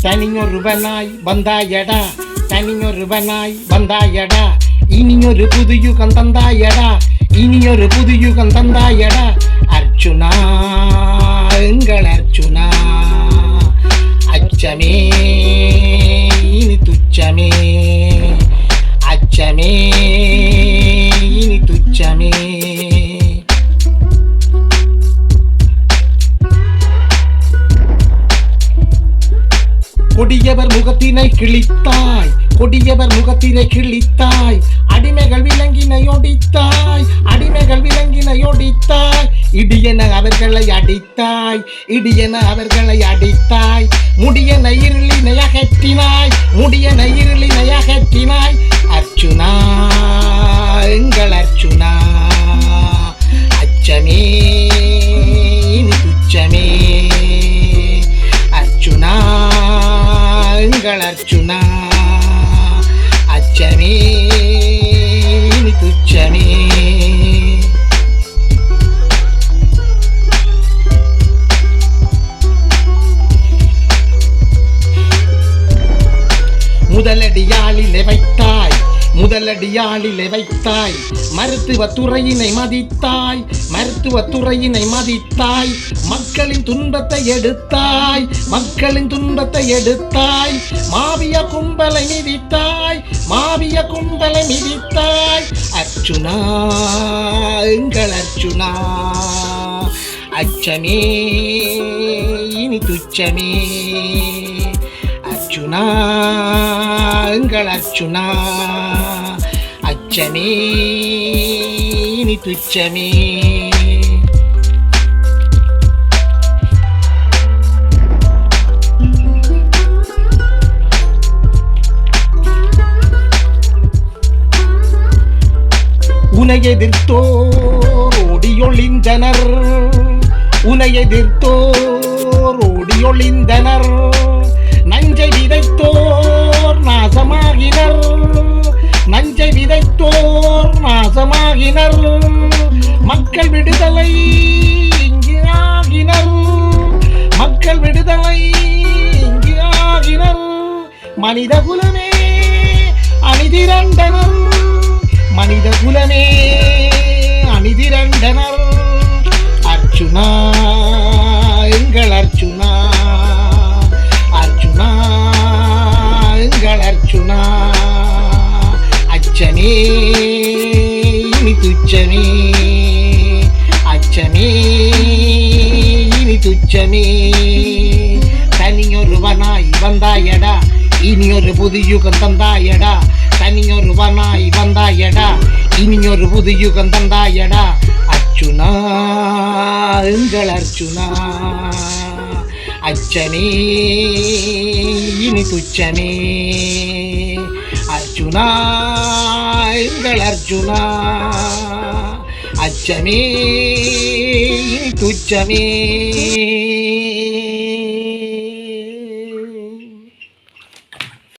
தனியொருவனாய் வந்தாயடா, தனியொருவனாய் வந்தாயடா, இனியொரு புது யுகம் தந்தாயடா, இனியொரு புது யுகம் தந்தாயடா. அர்ச்சுனா எங்கள் அர்ச்சுனா, அச்சமே இனி துச்சமே, அச்சமே இனி துச்சமே. கொடியவர் முகத்தினை கிழித்தாய், கொடியவர் முகத்தினை கிழித்தாய், அடிமைகள் விலங்கினை ஒடித்தாய், அடிமைகள் விலங்கினை ஒடித்தாய். இடியென அவர்களை அடித்தாய், இடியென அவர்களை அடித்தாய், முடியென இருளினை அகற்றினாய், முடியென இருளினை அகற்றினாய். அர்ச்சுனா எங்கள் அர்ச்சுனா, அச்சமே இனி துச்சமே, அர்ச்சுனா எங்கள் அர்ச்சுனா, அச்சமே இனி துச்சமே. முதலடியாளிலே வைத்தாய், முதலடியாளிலே வைத்தாய், மருத்துவ துறையினை மதித்தாய், மருத்துவ துறையினை மதித்தாய், மக்களின் துன்பத்தை எடுத்தாய், மக்களின் துன்பத்தை எடுத்தாய். மாவிய கும்பலை மிதித்தாய், மாவிய கும்பலை மிதித்தாய். அர்ச்சுனா எங்கள் அர்ச்சுனா, அச்சமே இனி துச்சமே, அர்ச்சுனா எங்கள் அர்ச்சுனா, அச்சமே இனி துச்சமே. உனை எதிர்த்தோர் ஓடியொழிந்தனர், உனை எதிர்த்தோர் ஓடியொழிந்தனர், நஞ்சை விதைத்தோர் நாசமாகினர், நஞ்சை விதைத்தோர் நாசமாகினர். மக்கள் விடுதலை இங்கு ஆகினர், மக்கள் விடுதலை இங்கு ஆகினர். மனித குலமே அணிதிரண்டனர், மனித குலமே அணிதிரண்டனர். அர்ச்சுனா எங்கள் அர்ச்சுனா, அர்ச்சுனா எங்கள் அர்ச்சுனா, அச்சமே இனி துச்சமே, அச்சமே இனி துச்சமே. தனியொருவனாய் வந்தாயடா, இனியொரு புது யுகம் தந்தாயடா, தனியொருவனாய் வந்தாயடா, இனியொரு புது யுகம் தந்தாயடா. அர்ச்சுனா எங்கள் அர்ச்சுனா, அச்சமே இனி துச்சமே, அர்ச்சுனா எங்கள் அர்ச்சுனா, அச்சமே இனி துச்சமே.